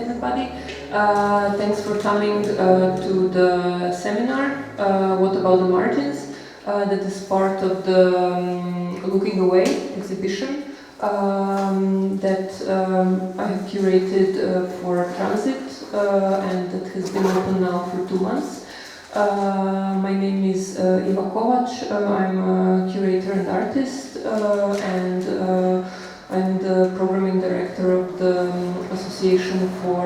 everybody. Thanks for coming to the seminar, What About the Margins? That is part of the Looking Away exhibition that I have curated for transit and that has been open now for 2 months. My name is Iva Kovač. I'm a curator and artist, and I'm the programming director of the Association for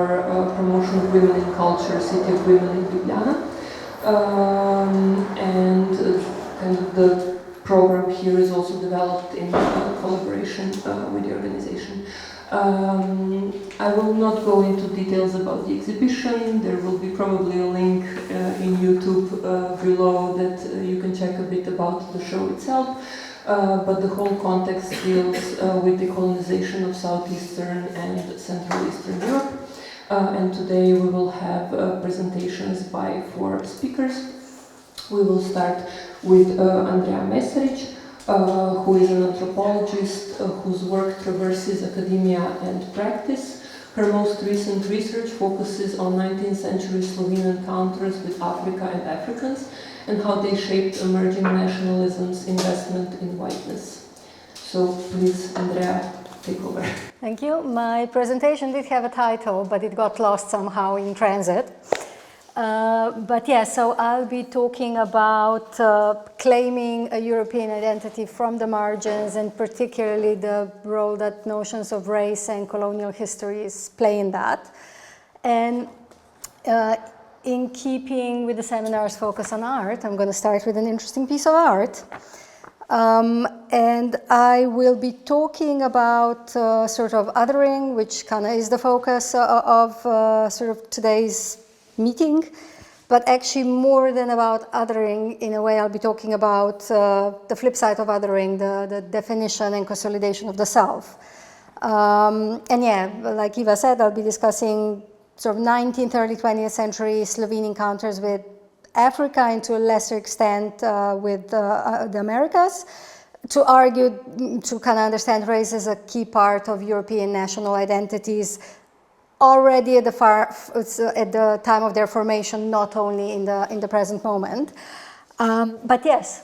Promotion of Women in Culture, City of Women in Ljubljana. And kind of the program here is also developed in collaboration with the organization. I will not go into details about the exhibition. There will be probably a link in YouTube below that you can check a bit about the show itself. But the whole context deals with the colonization of Southeastern and Central Eastern Europe. And today we will have presentations by 4 speakers. We will start with Andreja Mesarič, who is an anthropologist whose work traverses academia and practice. Her most recent research focuses on 19th century Slovene encounters with Africa and Africans and how they shaped emerging nationalism's investment in whiteness. So please, Andreja, take over. Thank you. My presentation did have a title, but it got lost somehow in transit. But yeah, so I'll be talking about claiming a European identity from the margins, and particularly the role that notions of race and colonial histories play in that. And in keeping with the seminar's focus on art, I'm going to start with an interesting piece of art. And I will be talking about sort of othering, which kind of is the focus of sort of today's meeting, but actually more than about othering, in a way I'll be talking about the flip side of othering, the definition and consolidation of the self. And yeah, like Iva said, I'll be discussing sort of 19th, early 20th century Slovene encounters with Africa, and to a lesser extent with the Americas, to argue, to kind of understand race as a key part of European national identities already at the time of their formation, not only in the present moment. But yes,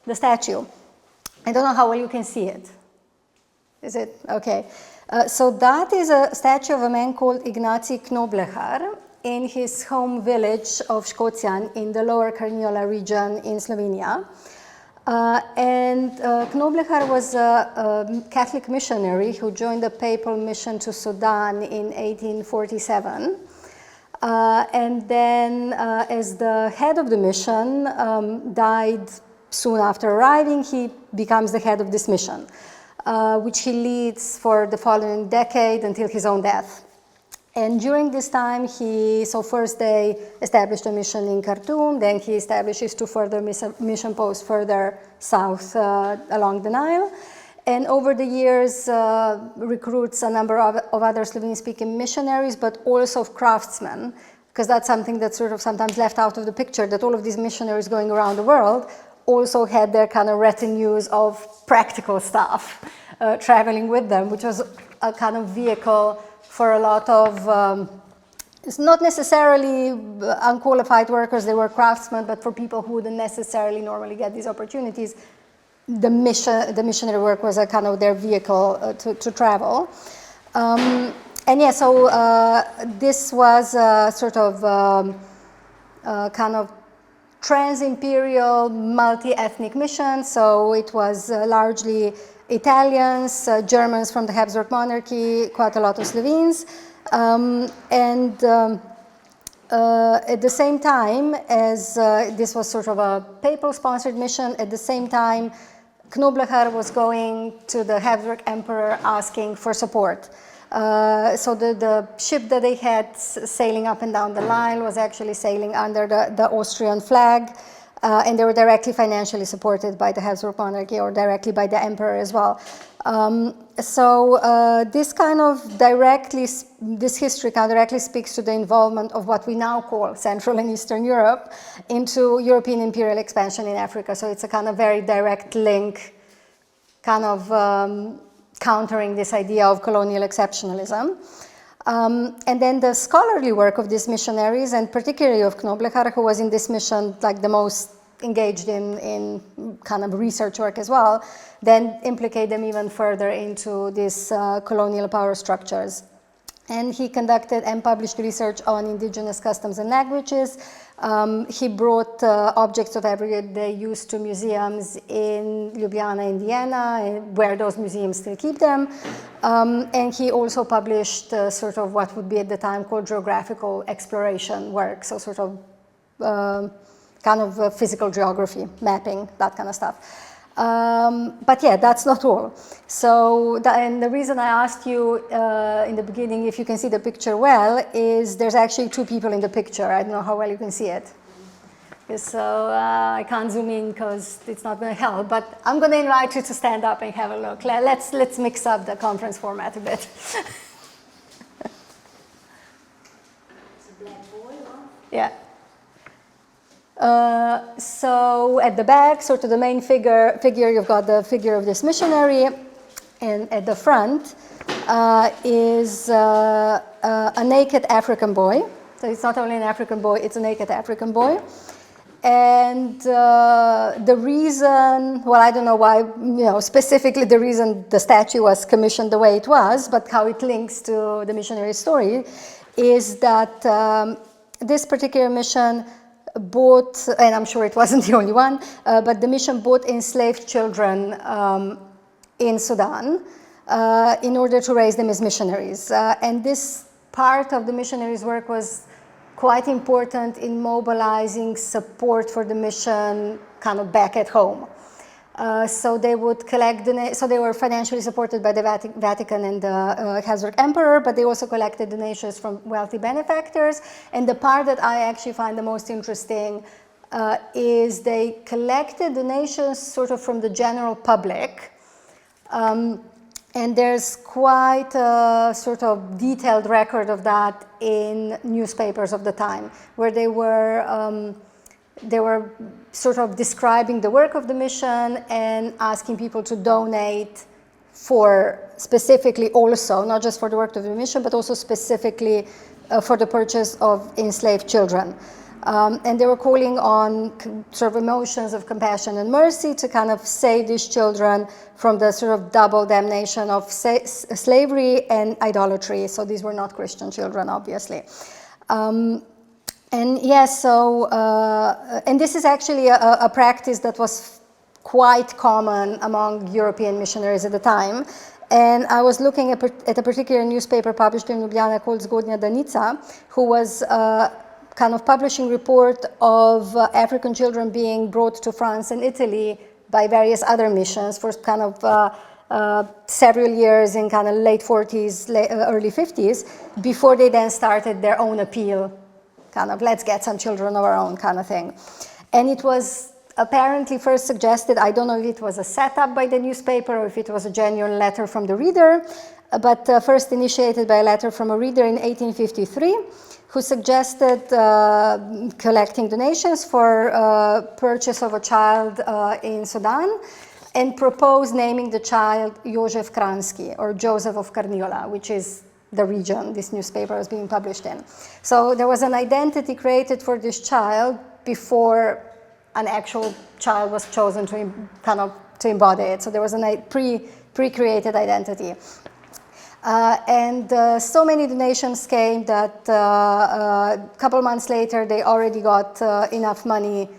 the statue. I don't know how well you can see it. Is it? Okay. So that is a statue of a man called Ignacy Knoblechar in his home village of Škocjan in the Lower Carniola region in Slovenia. And Knoblechar was a Catholic missionary who joined the papal mission to Sudan in 1847. And then, as the head of the mission died soon after arriving, he becomes the head of this mission, which he leads for the following decade until his own death. And during this time, first they established a mission in Khartoum, then he establishes 2 further mission posts further south along the Nile. And over the years, recruits a number of other Slovene-speaking missionaries, but also of craftsmen, because that's something that's sort of sometimes left out of the picture, that all of these missionaries going around the world also had their kind of retinues of practical staff traveling with them, which was a kind of vehicle for a lot of, it's not necessarily unqualified workers, they were craftsmen, but for people who wouldn't necessarily normally get these opportunities, the missionary work was a kind of their vehicle to travel. And yeah, so this was a sort of kind of trans-imperial, multi-ethnic mission, so it was largely Italians, Germans from the Habsburg monarchy, quite a lot of Slovenes. And at the same time as this was sort of a papal-sponsored mission, at the same time Knoblechar was going to the Habsburg emperor asking for support. So the ship that they had sailing up and down the Nile was actually sailing under the Austrian flag. And they were directly financially supported by the Habsburg monarchy, or directly by the emperor as well. This kind of this history kind of directly speaks to the involvement of what we now call Central and Eastern Europe into European imperial expansion in Africa. So it's a kind of very direct link, kind of countering this idea of colonial exceptionalism. And then the scholarly work of these missionaries, and particularly of Knoblecher, who was in this mission like the most engaged in kind of research work as well, then implicate them even further into these colonial power structures. And he conducted and published research on indigenous customs and languages. He brought objects of everyday use to museums in Ljubljana and Vienna, where those museums still keep them. And he also published sort of what would be at the time called geographical exploration work, so sort of kind of physical geography, mapping, that kind of stuff. But yeah, that's not all. So, and the reason I asked you in the beginning if you can see the picture well is there's actually two people in the picture. I don't know how well you can see it. So I can't zoom in because it's not going to help, but I'm going to invite you to stand up and have a look. Let's mix up the conference format a bit. It's a black boy, huh? Yeah. So at the back, sort of the main figure, you've got the figure of this missionary, and at the front is a naked African boy. So it's not only an African boy, it's a naked African boy. And the reason, well, I don't know why, specifically the reason the statue was commissioned the way it was, but how it links to the missionary story is that this particular mission bought, and I'm sure it wasn't the only one, but the mission bought enslaved children in Sudan in order to raise them as missionaries. And this part of the missionaries' work was quite important in mobilizing support for the mission kind of back at home. So they would collect so they were financially supported by the Vatican and the Habsburg Emperor, but they also collected donations from wealthy benefactors. And the part that I actually find the most interesting is they collected donations sort of from the general public. And there's quite a sort of detailed record of that in newspapers of the time, where they were sort of describing the work of the mission and asking people to donate for specifically also, not just for the work of the mission, but also specifically for the purchase of enslaved children. And they were calling on sort of emotions of compassion and mercy to kind of save these children from the sort of double damnation of slavery and idolatry. So these were not Christian children, obviously. And yes, so, and this is actually a practice that was quite common among European missionaries at the time. And I was looking at a particular newspaper published in Ljubljana called Zgodnja Danica, who was kind of publishing report of African children being brought to France and Italy by various other missions for kind of several years in kind of late 40s, early 50s, before they then started their own appeal, kind of let's get some children of our own kind of thing. And it was apparently first suggested, I don't know if it was a setup by the newspaper or if it was a genuine letter from the reader, but first initiated by a letter from a reader in 1853, who suggested collecting donations for purchase of a child in Sudan, and proposed naming the child Józef Kranski, or Joseph of Carniola, which is the region this newspaper was being published in. So there was an identity created for this child before an actual child was chosen to kind of to embody it. So there was a pre-created identity. And so many donations came that a couple months later they already got enough money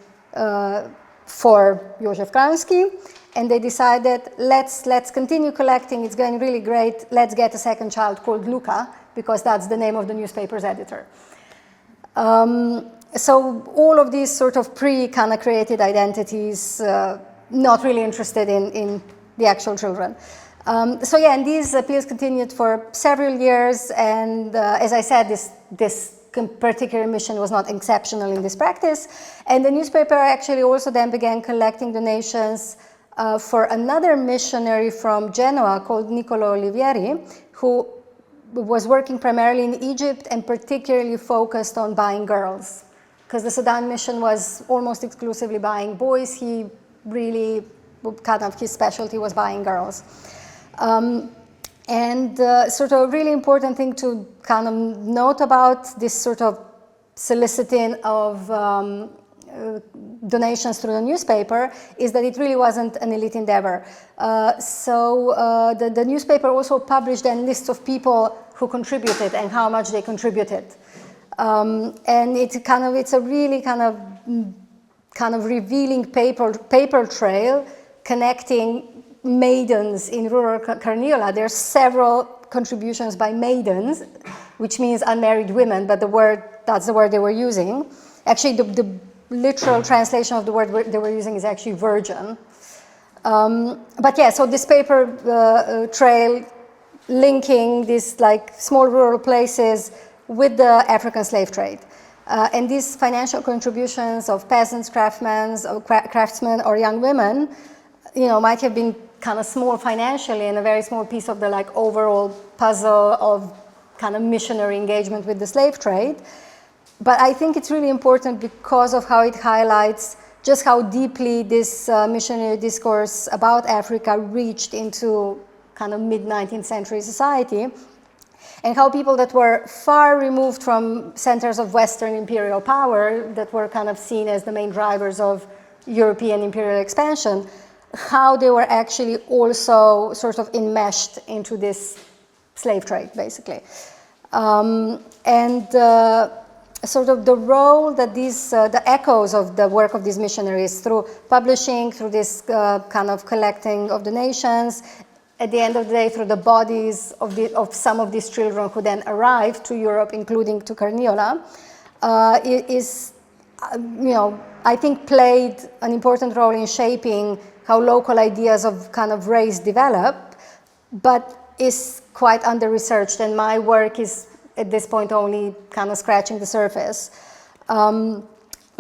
for Józef Kranski, and they decided let's continue collecting. It's going really great. Let's get a second child called Luca, because that's the name of the newspaper's editor. So all of these sort of kind of created identities, not really interested in the actual children. So yeah, and these appeals continued for several years, and as I said, this particular mission was not exceptional in this practice. And the newspaper actually also then began collecting donations for another missionary from Genoa called Niccolo Olivieri, who was working primarily in Egypt and particularly focused on buying girls, because the Sudan mission was almost exclusively buying boys. He really, kind of his specialty was buying girls. And sort of a really important thing to kind of note about this sort of soliciting of donations through the newspaper is that it really wasn't an elite endeavor. The newspaper also published then lists of people who contributed and how much they contributed. And it's a really kind of revealing paper trail connecting maidens in rural Carniola. There are several contributions by maidens, which means unmarried women, but that's the word they were using. Actually, the literal translation of the word they were using is actually virgin. But yeah, so this paper trail linking these like small rural places with the African slave trade. And these financial contributions of peasants, craftsmen, or young women, might have been kind of small financially and a very small piece of the like overall puzzle of kind of missionary engagement with the slave trade. But I think it's really important because of how it highlights just how deeply this missionary discourse about Africa reached into kind of mid-19th century society, and how people that were far removed from centers of Western imperial power, that were kind of seen as the main drivers of European imperial expansion, how they were actually also sort of enmeshed into this slave trade, basically. Sort of the role that these, the echoes of the work of these missionaries through publishing, through this kind of collecting of donations, at the end of the day, through the bodies of some of these children who then arrived to Europe, including to Carniola, is, I think played an important role in shaping how local ideas of kind of race develop, but is quite under-researched, and my work is at this point only kind of scratching the surface. But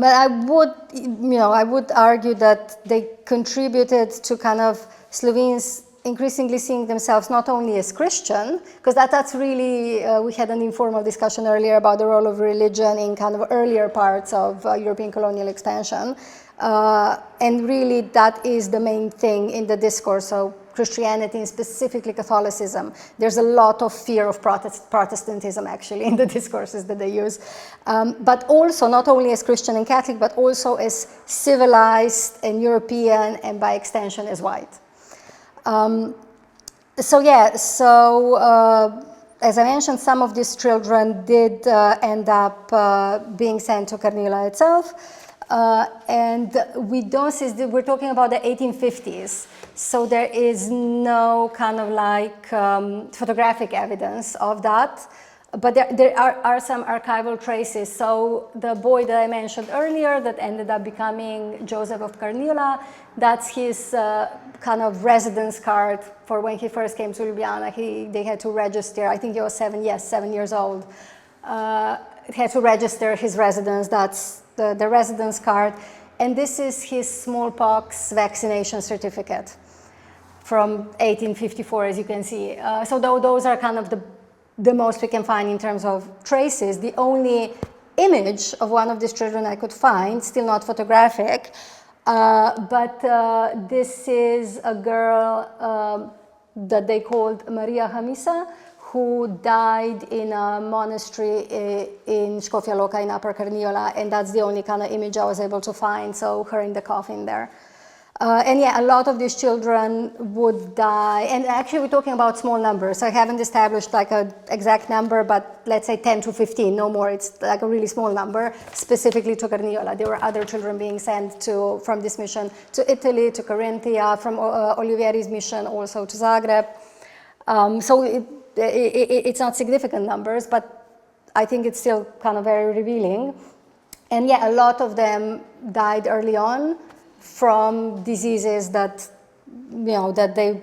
I would argue that they contributed to kind of Slovenes increasingly seeing themselves not only as Christian, because that's really, we had an informal discussion earlier about the role of religion in kind of earlier parts of European colonial expansion. And really that is the main thing in the discourse. So Christianity and specifically Catholicism, there's a lot of fear of Protestantism actually in the discourses that they use. But also not only as Christian and Catholic, but also as civilized and European and by extension as white. As I mentioned, some of these children did end up being sent to Carniola itself. And we don't see, we're talking about the 1850s, so there is no kind of like photographic evidence of that, but there are some archival traces. So the boy that I mentioned earlier that ended up becoming Joseph of Carniola, that's his kind of residence card for when he first came to Ljubljana. They had to register, I think he was 7 years old. He had to register his residence, that's the residence card, and this is his smallpox vaccination certificate from 1854, as you can see. So those are kind of the most we can find in terms of traces. The only image of one of these children I could find, still not photographic, but this is a girl that they called Maria Hamisa, who died in a monastery in Škofja Loka in Upper Carniola, and that's the only kind of image I was able to find, so her in the coffin there. And yeah, a lot of these children would die, and actually we're talking about small numbers. I haven't established like an exact number, but let's say 10 to 15, no more. It's like a really small number, specifically to Carniola. There were other children being sent from this mission to Italy, to Carinthia, from Olivieri's mission also to Zagreb. So it's not significant numbers, but I think it's still kind of very revealing. And yeah, a lot of them died early on from diseases that that they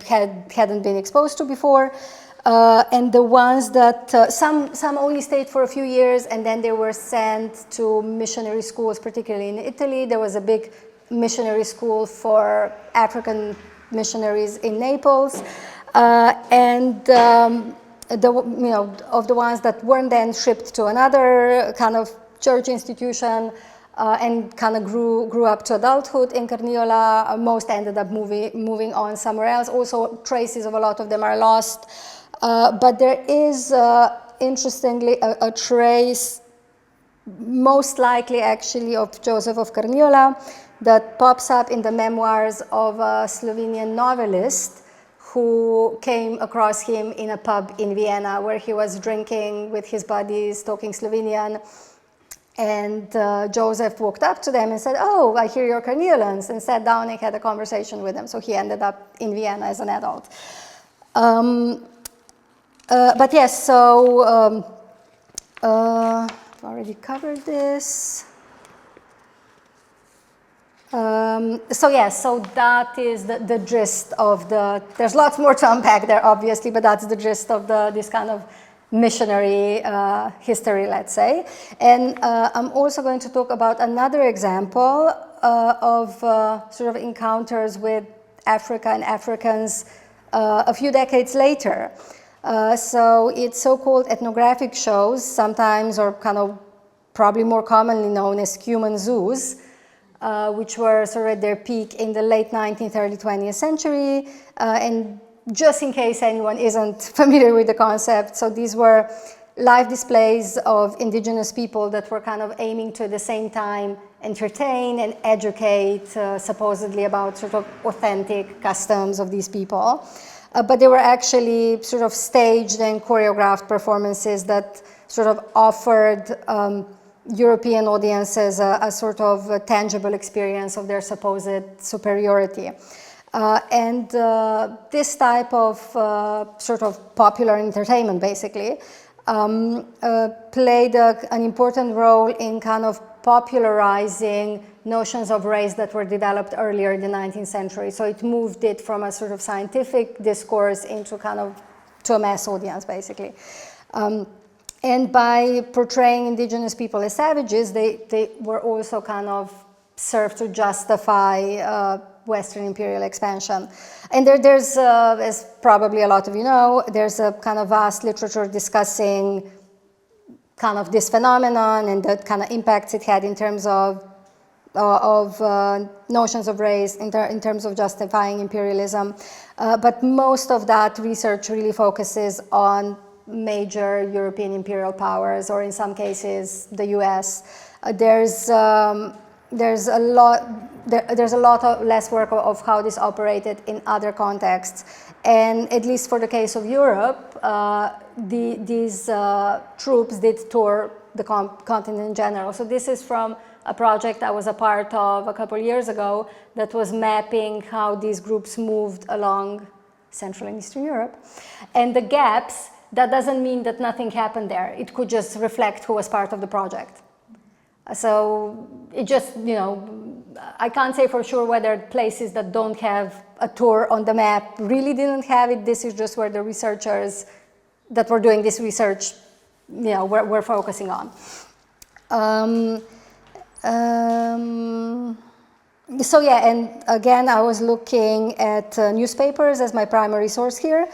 hadn't been exposed to before, and the ones that some only stayed for a few years, and then they were sent to missionary schools, particularly in Italy. There was a big missionary school for African missionaries in Naples, and of the ones that weren't then shipped to another kind of church institution and kind of grew up to adulthood in Carniola. Most ended up moving on somewhere else. Also, traces of a lot of them are lost. But there is, interestingly, a trace, most likely actually of Joseph of Carniola, that pops up in the memoirs of a Slovenian novelist who came across him in a pub in Vienna where he was drinking with his buddies, talking Slovenian. And Joseph walked up to them and said, "Oh, I hear you're Carniolans," and sat down and had a conversation with them. So he ended up in Vienna as an adult. But yes, so I've already covered this. So yes, so that is the gist of the, there's lots more to unpack there, obviously, but that's the gist of this kind of missionary history, let's say. And I'm also going to talk about another example of sort of encounters with Africa and Africans a few decades later. So it's so-called ethnographic shows, sometimes, or kind of probably more commonly known as human zoos, which were sort of at their peak in the late 19th, early 20th century. And just in case anyone isn't familiar with the concept, so these were live displays of indigenous people that were kind of aiming to at the same time entertain and educate, supposedly about sort of authentic customs of these people. But they were actually sort of staged and choreographed performances that sort of offered European audiences a sort of a tangible experience of their supposed superiority. And this type of sort of popular entertainment, basically, played an important role in kind of popularizing notions of race that were developed earlier in the 19th century. So it moved it from a sort of scientific discourse into kind of to a mass audience, basically. And by portraying indigenous people as savages, they were also kind of served to justify Western imperial expansion. And there's, as probably a lot of you know, there's a kind of vast literature discussing kind of this phenomenon and the kind of impacts it had in terms of notions of race, in terms of justifying imperialism. But most of that research really focuses on major European imperial powers, or in some cases, the US. There's a lot of less work of how this operated in other contexts. And at least for the case of Europe, these troops did tour the continent in general. So this is from a project I was a part of a couple of years ago that was mapping how these groups moved along Central and Eastern Europe. And the gaps, that doesn't mean that nothing happened there. It could just reflect who was part of the project. So it just, you know, I can't say for sure whether places that don't have a tour on the map really didn't have it. This is just where the researchers that were doing this research, you know, were focusing on. So yeah, and again, I was looking at newspapers as my primary source here.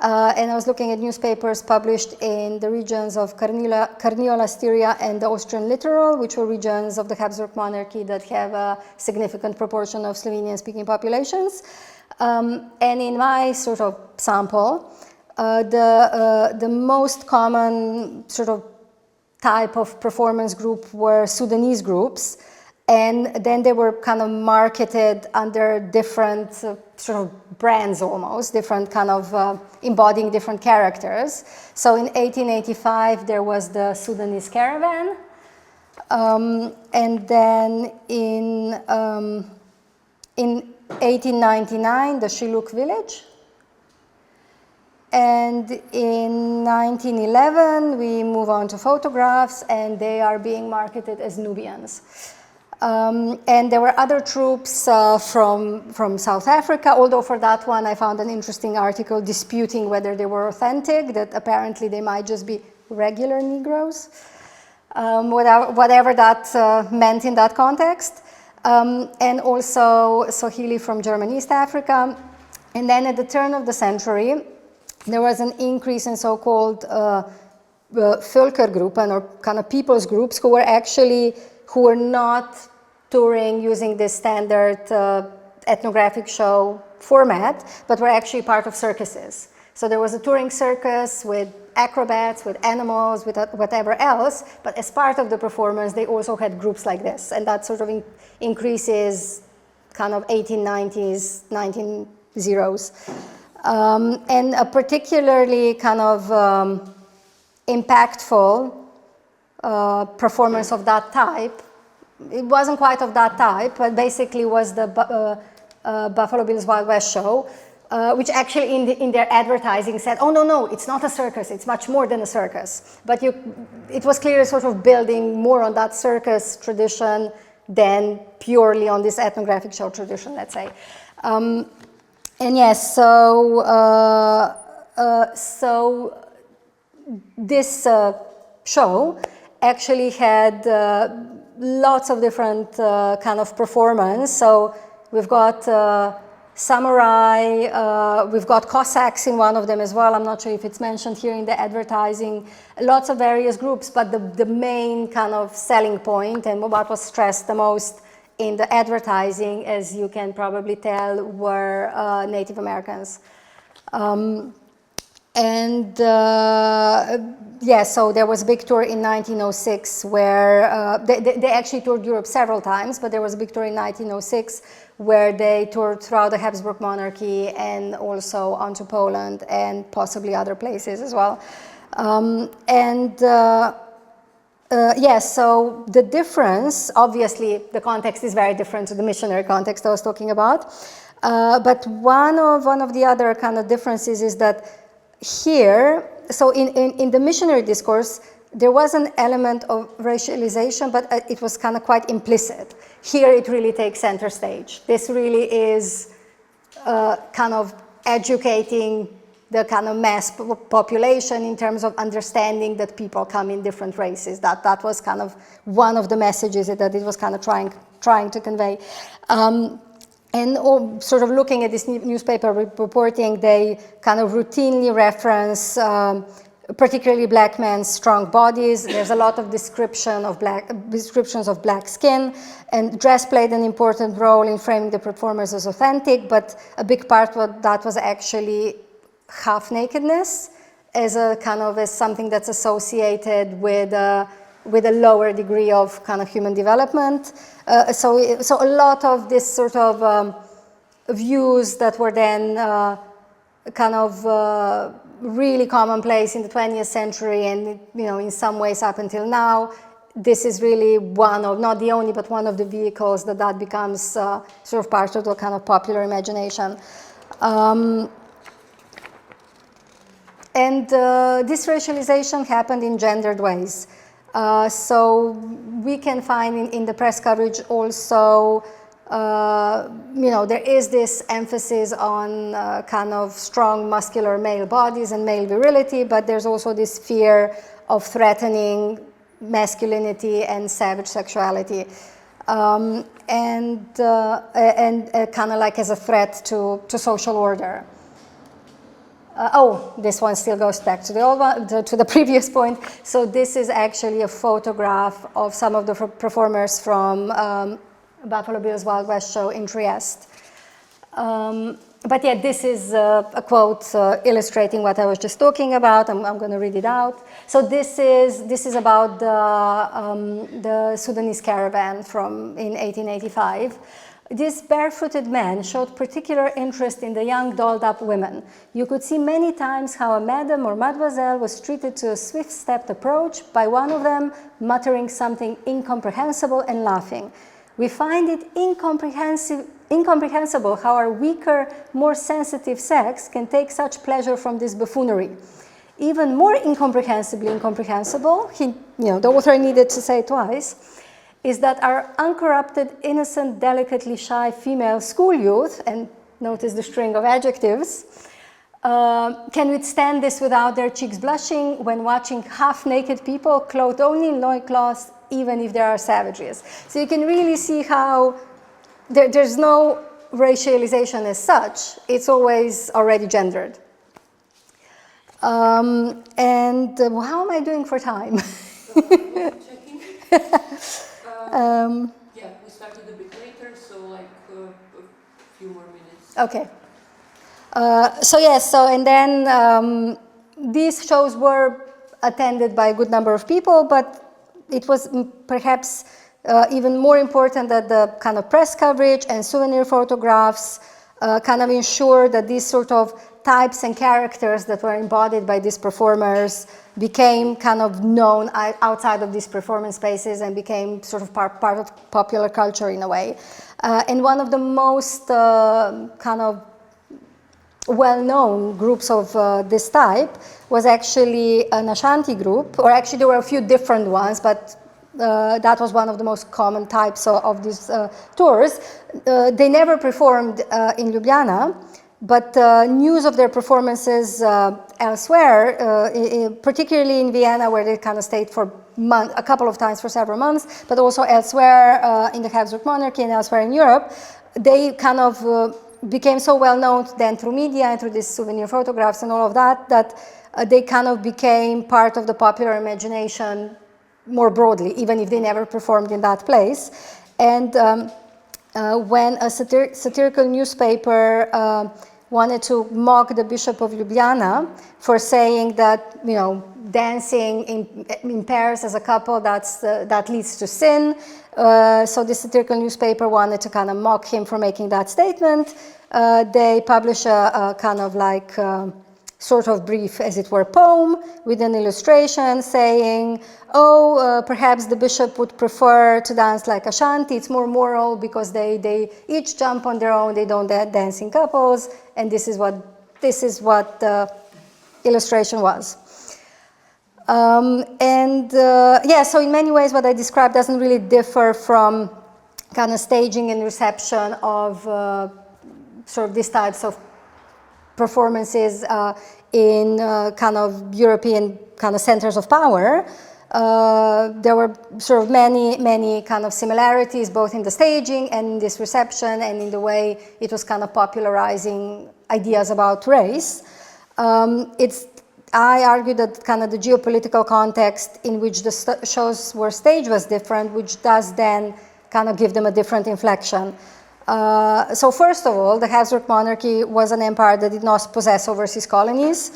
And I was looking at newspapers published in the regions of Carniola, Styria, and the Austrian littoral, which were regions of the Habsburg monarchy that have a significant proportion of Slovenian-speaking populations. And in my sort of sample, the most common sort of type of performance group were Sudanese groups. And then they were kind of marketed under different sort of brands almost, different kind of embodying different characters. So in 1885, there was the Sudanese Caravan. And then in 1899, the Shilluk village. And in 1911, we move on to photographs, and they are being marketed as Nubians. And there were other troops from South Africa, although for that one I found an interesting article disputing whether they were authentic, that apparently they might just be regular Negroes, whatever that meant in that context. And also Swahili from German East Africa. And then at the turn of the century, there was an increase in so-called Völkergruppen, or kind of people's groups, who were not touring using this standard ethnographic show format, but were actually part of circuses. So there was a touring circus with acrobats, with animals, with whatever else, but as part of the performance, they also had groups like this, and that sort of increases kind of 1890s, 1900s. And a particularly kind of impactful performance of that type, it wasn't quite of that type, but basically was the Buffalo Bill's Wild West show, which actually in their advertising said, oh no, it's not a circus, it's much more than a circus. But it was clearly sort of building more on that circus tradition than purely on this ethnographic show tradition, let's say. And yes, so this show actually had lots of different kind of performance. So we've got samurai, we've got Cossacks in one of them as well. I'm not sure if it's mentioned here in the advertising. Lots of various groups, but the main kind of selling point and what was stressed the most in the advertising, as you can probably tell, were Native Americans. Yeah, so there was a big tour in 1906 where they actually toured Europe several times, but there was a big tour in 1906 where they toured throughout the Habsburg monarchy and also onto Poland and possibly other places as well. Yes, so the difference, obviously the context is very different to the missionary context I was talking about, but one of the other kind of differences is that here, so in the missionary discourse, there was an element of racialization, but it was kind of quite implicit. Here it really takes center stage. This really is kind of educating the kind of mass population in terms of understanding that people come in different races. That was kind of one of the messages that it was kind of trying to convey. And sort of looking at this newspaper reporting, they kind of routinely reference particularly black men's strong bodies. There's a lot of descriptions of black skin, and dress played an important role in framing the performers as authentic, but a big part of that was actually half-nakedness as something that's associated with a lower degree of kind of human development. So a lot of this sort of views that were then kind of really commonplace in the 20th century and, you know, in some ways up until now, this is really one of, not the only, but one of the vehicles that becomes sort of part of the kind of popular imagination. And this racialization happened in gendered ways. So we can find in the press coverage also, you know, there is this emphasis on kind of strong muscular male bodies and male virility, but there's also this fear of threatening masculinity and savage sexuality, and kind of like as a threat to social order. This one still goes back to the old one, to the previous point. So this is actually a photograph of some of the performers from Buffalo Bill's Wild West show in Trieste. But yeah, this is a quote illustrating what I was just talking about. I'm going to read it out. So this is about the Sudanese caravan in 1885. This barefooted man showed particular interest in the young dolled-up women. You could see many times how a madam or mademoiselle was treated to a swift-stepped approach by one of them muttering something incomprehensible and laughing. We find it incomprehensible how our weaker, more sensitive sex can take such pleasure from this buffoonery. Even more incomprehensible, the author needed to say it twice, is that our uncorrupted, innocent, delicately shy female school youth, and notice the string of adjectives, can withstand this without their cheeks blushing when watching half-naked people clothed only in loincloths, even if there are savages. So you can really see how there's no racialization as such, it's always already gendered. How am I doing for time? Checking. Yeah, we started a bit later, so like a few more minutes. Okay. And then these shows were attended by a good number of people, but it was perhaps even more important that the kind of press coverage and souvenir photographs kind of ensured that these sort of types and characters that were embodied by these performers became kind of known outside of these performance spaces and became sort of part of popular culture in a way. And one of the most kind of well-known groups of this type was actually an Ashanti group, or actually there were a few different ones, but that was one of the most common types of these tours. They never performed in Ljubljana, but news of their performances elsewhere, particularly in Vienna, where they kind of stayed for a couple of times for several months, but also elsewhere in the Habsburg monarchy and elsewhere in Europe, they kind of became so well known then through media and through these souvenir photographs and all of that, that they kind of became part of the popular imagination more broadly, even if they never performed in that place. And when a satirical newspaper wanted to mock the Bishop of Ljubljana for saying that, you know, dancing in Paris as a couple, that leads to sin. So the satirical newspaper wanted to kind of mock him for making that statement. They publish a kind of like sort of brief, as it were, poem with an illustration saying, perhaps the bishop would prefer to dance like Ashanti. It's more moral because they each jump on their own. They don't dance in couples, and this is what the illustration was. So in many ways, what I described doesn't really differ from kind of staging and reception of sort of these types of performances in kind of European kind of centers of power. There were sort of many kind of similarities, both in the staging and in this reception and in the way it was kind of popularizing ideas about race. I argue that kind of the geopolitical context in which the shows were staged was different, which does then kind of give them a different inflection. So first of all, the Habsburg monarchy was an empire that did not possess overseas colonies.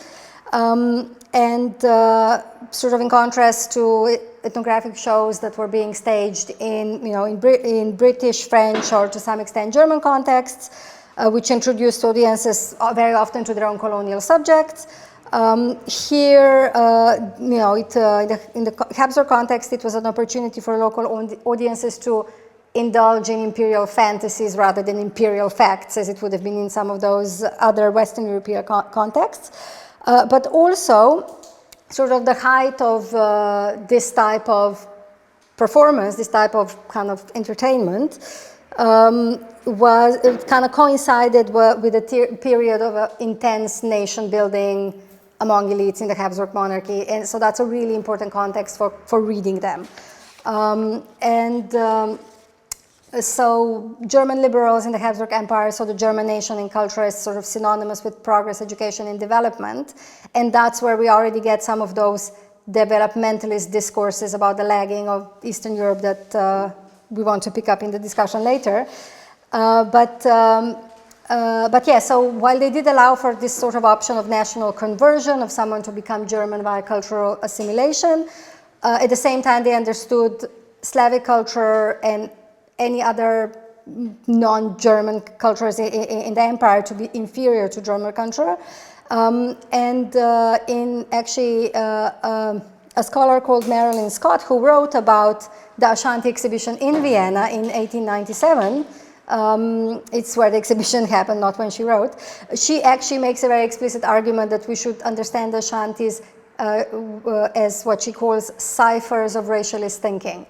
Sort of in contrast to ethnographic shows that were being staged in British, French, or to some extent German contexts, which introduced audiences very often to their own colonial subjects. Here, in the Habsburg context, it was an opportunity for local audiences to indulge in imperial fantasies rather than imperial facts, as it would have been in some of those other Western European contexts. But also, sort of the height of this type of performance, this type of kind of entertainment, it kind of coincided with a period of intense nation building among elites in the Habsburg monarchy, and so that's a really important context for reading them. So German liberals in the Habsburg Empire saw the German nation and culture as sort of synonymous with progress, education, and development, and that's where we already get some of those developmentalist discourses about the lagging of Eastern Europe that we want to pick up in the discussion later. So while they did allow for this sort of option of national conversion, of someone to become German via cultural assimilation, at the same time they understood Slavic culture and any other non-German cultures in the empire to be inferior to German culture. A scholar called Marilyn Scott, who wrote about the Ashanti exhibition in Vienna in 1897, it's where the exhibition happened, not when she wrote. She actually makes a very explicit argument that we should understand the Ashantis as what she calls ciphers of racialist thinking.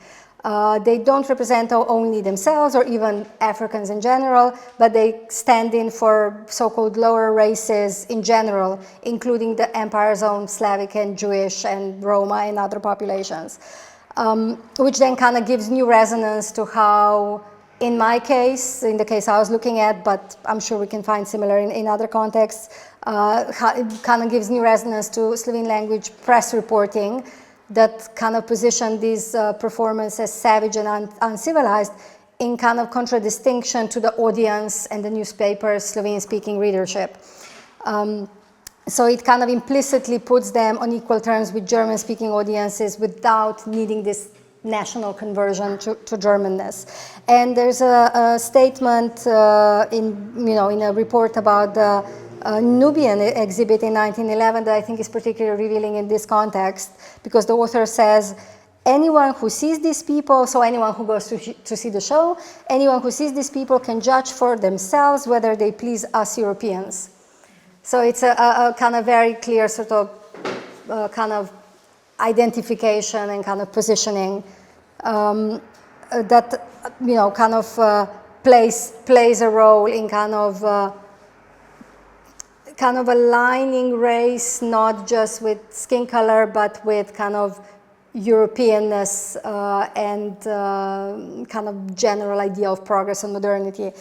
They don't represent only themselves or even Africans in general, but they stand in for so-called lower races in general, including the empire's own Slavic and Jewish and Roma and other populations, which then kind of gives new resonance to how, in my case, in the case I was looking at, but I'm sure we can find similar in other contexts, it kind of gives new resonance to Slovene language press reporting that kind of position these performances as savage and uncivilized in kind of contradistinction to the audience and the newspaper's Slovene-speaking readership. So it kind of implicitly puts them on equal terms with German-speaking audiences without needing this national conversion to Germanness. And there's a statement in a report about the Nubian exhibit in 1911 that I think is particularly revealing in this context, because the author says, anyone who sees these people, so anyone who goes to see the show, anyone who sees these people can judge for themselves whether they please us Europeans. So it's a kind of very clear sort of kind of identification and kind of positioning that kind of plays a role in kind of aligning race not just with skin color but with kind of Europeanness and kind of general idea of progress and modernity.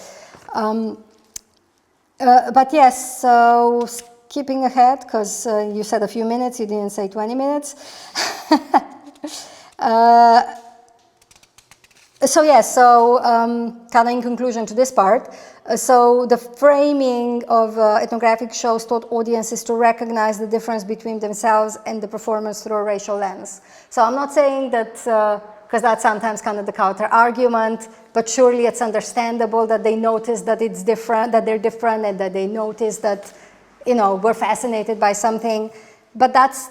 But yes, so skipping ahead, because you said a few minutes, you didn't say 20 minutes. Kind of in conclusion to this part, so the framing of ethnographic shows taught audiences to recognize the difference between themselves and the performance through a racial lens. So I'm not saying that, because that's sometimes kind of the counter argument, but surely it's understandable that they notice that it's different, that they're different, and that they notice that, we're fascinated by something. But that's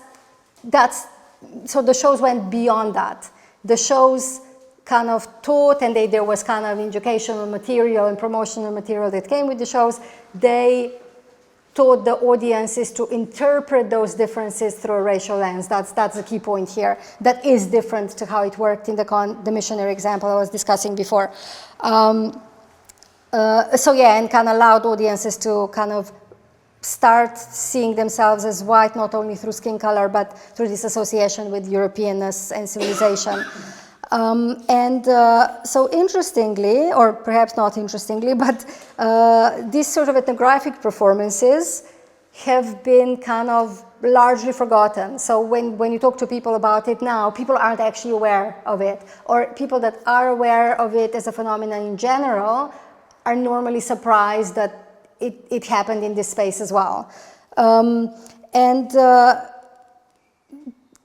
so the shows went beyond that. The shows kind of taught, and there was kind of educational material and promotional material that came with the shows. They taught the audiences to interpret those differences through a racial lens. That's the key point here. That is different to how it worked in the missionary example I was discussing before. And kind of allowed audiences to kind of start seeing themselves as white, not only through skin color, but through this association with Europeanness and civilization. So interestingly, or perhaps not interestingly, but these sort of ethnographic performances have been kind of largely forgotten. So when you talk to people about it now, people aren't actually aware of it. Or people that are aware of it as a phenomenon in general are normally surprised that it happened in this space as well.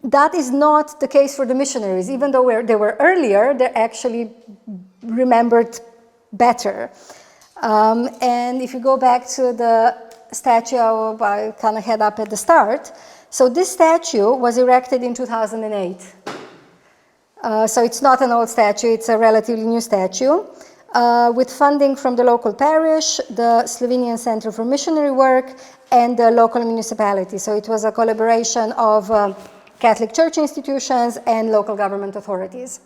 That is not the case for the missionaries. Even though they were earlier, they're actually remembered better. And if you go back to the statue I kind of had up at the start, so this statue was erected in 2008. So it's not an old statue, it's a relatively new statue. With funding from the local parish, the Slovenian Center for Missionary Work, and the local municipality. So it was a collaboration of Catholic Church institutions and local government authorities.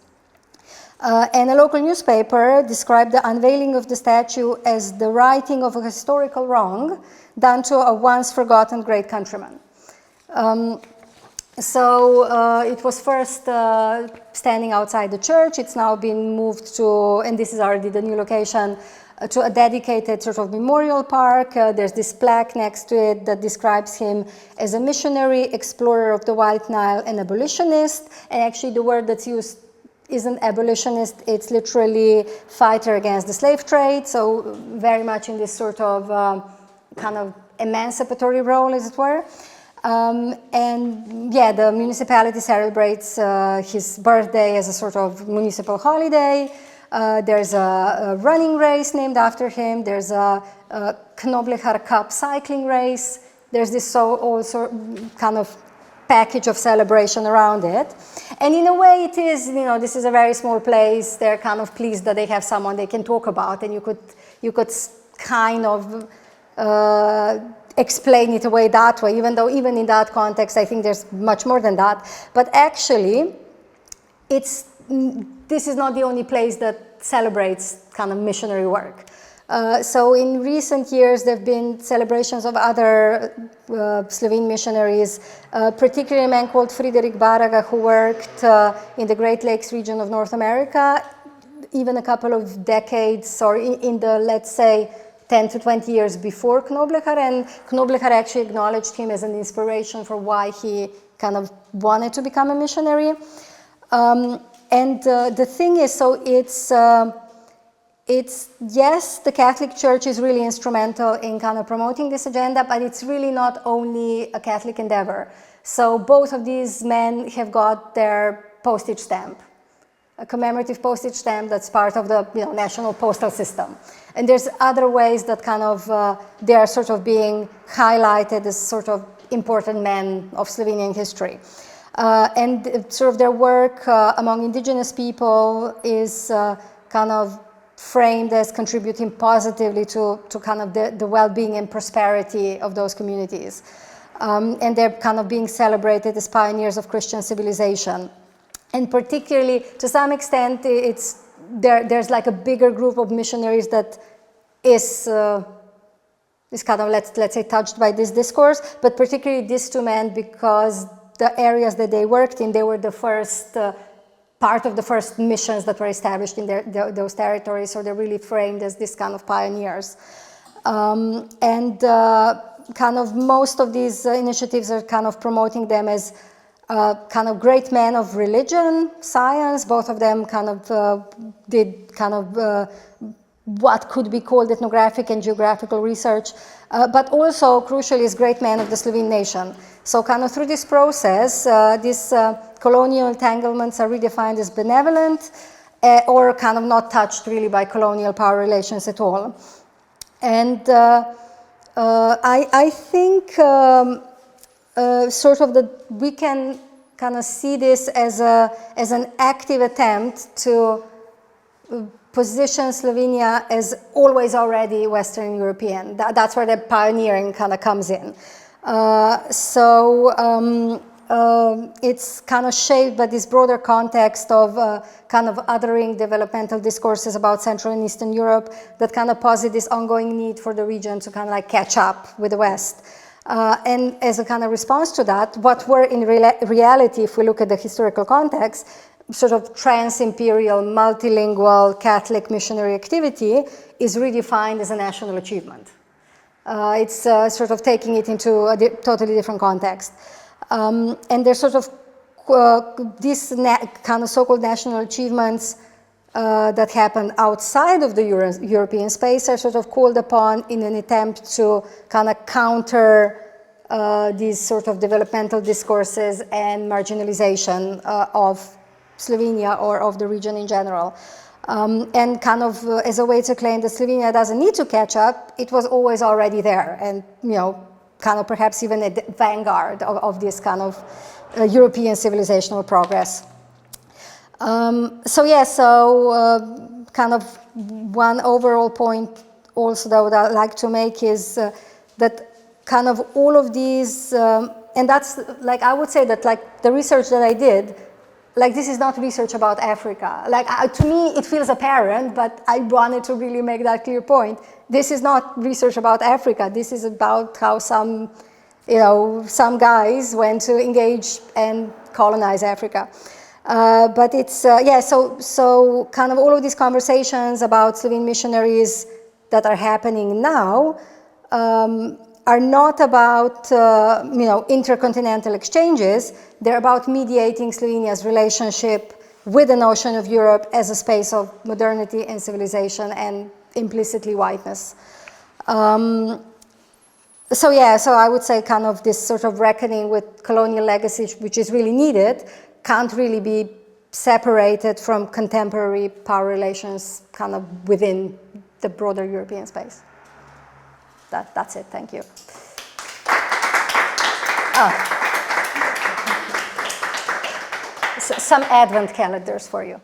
And a local newspaper described the unveiling of the statue as the righting of a historical wrong done to a once forgotten great countryman. It was first standing outside the church. It's now been moved to, and this is already the new location, to a dedicated sort of memorial park. There's this plaque next to it that describes him as a missionary, explorer of the White Nile, and abolitionist. And actually the word that's used isn't abolitionist, it's literally fighter against the slave trade. So very much in this sort of kind of emancipatory role, as it were. The municipality celebrates his birthday as a sort of municipal holiday. There's a running race named after him. There's a Knoblechar Cup cycling race. There's this also kind of package of celebration around it. And in a way it is, this is a very small place. They're kind of pleased that they have someone they can talk about, and you could kind of explain it away that way, even though even in that context I think there's much more than that. But actually this is not the only place that celebrates kind of missionary work. So in recent years there have been celebrations of other Slovene missionaries, particularly a man called Friedrich Baraga, who worked in the Great Lakes region of North America, even a couple of decades, or in the, let's say, 10 to 20 years before Knoblechar, and Knoblechar actually acknowledged him as an inspiration for why he kind of wanted to become a missionary. The thing is, so yes, the Catholic Church is really instrumental in kind of promoting this agenda, but it's really not only a Catholic endeavor. So both of these men have got their postage stamp, a commemorative postage stamp that's part of the national postal system. And there's other ways that kind of they are sort of being highlighted as sort of important men of Slovenian history. And sort of their work among indigenous people is kind of framed as contributing positively to kind of the well-being and prosperity of those communities. And they're kind of being celebrated as pioneers of Christian civilization. And particularly, to some extent, there's like a bigger group of missionaries that is kind of, let's say, touched by this discourse, but particularly these two men, because the areas that they worked in, they were the first part of the first missions that were established in those territories, so they're really framed as this kind of pioneers. And kind of most of these initiatives are kind of promoting them as kind of great men of religion, science. Both of them kind of did kind of what could be called ethnographic and geographical research, but also, crucially, as great men of the Slovene nation. So kind of through this process, these colonial entanglements are redefined as benevolent or kind of not touched really by colonial power relations at all. And I think sort of we can kind of see this as an active attempt to position Slovenia as always already Western European. That's where the pioneering kind of comes in. It's kind of shaped by this broader context of kind of othering developmental discourses about Central and Eastern Europe that kind of posit this ongoing need for the region to kind of like catch up with the West. And as a kind of response to that, what were in reality, if we look at the historical context, sort of trans-imperial, multilingual Catholic missionary activity is redefined as a national achievement. It's sort of taking it into a totally different context. And there's sort of these kind of so-called national achievements that happen outside of the European space are sort of called upon in an attempt to kind of counter these sort of developmental discourses and marginalization of Slovenia or of the region in general. And kind of as a way to claim that Slovenia doesn't need to catch up, it was always already there, and kind of perhaps even at the vanguard of this kind of European civilizational progress. Kind of one overall point also that I would like to make is that kind of all of these, and that's like, I would say that like the research that I did, like this is not research about Africa. Like to me, it feels apparent, but I wanted to really make that clear point. This is not research about Africa. This is about how some guys went to engage and colonize Africa. But it's, so kind of all of these conversations about Slovene missionaries that are happening now are not about, intercontinental exchanges. They're about mediating Slovenia's relationship with the notion of Europe as a space of modernity and civilization and implicitly whiteness. So I would say kind of this sort of reckoning with colonial legacy, which is really needed, can't really be separated from contemporary power relations kind of within the broader European space. That's it, thank you. Some Advent calendars for you.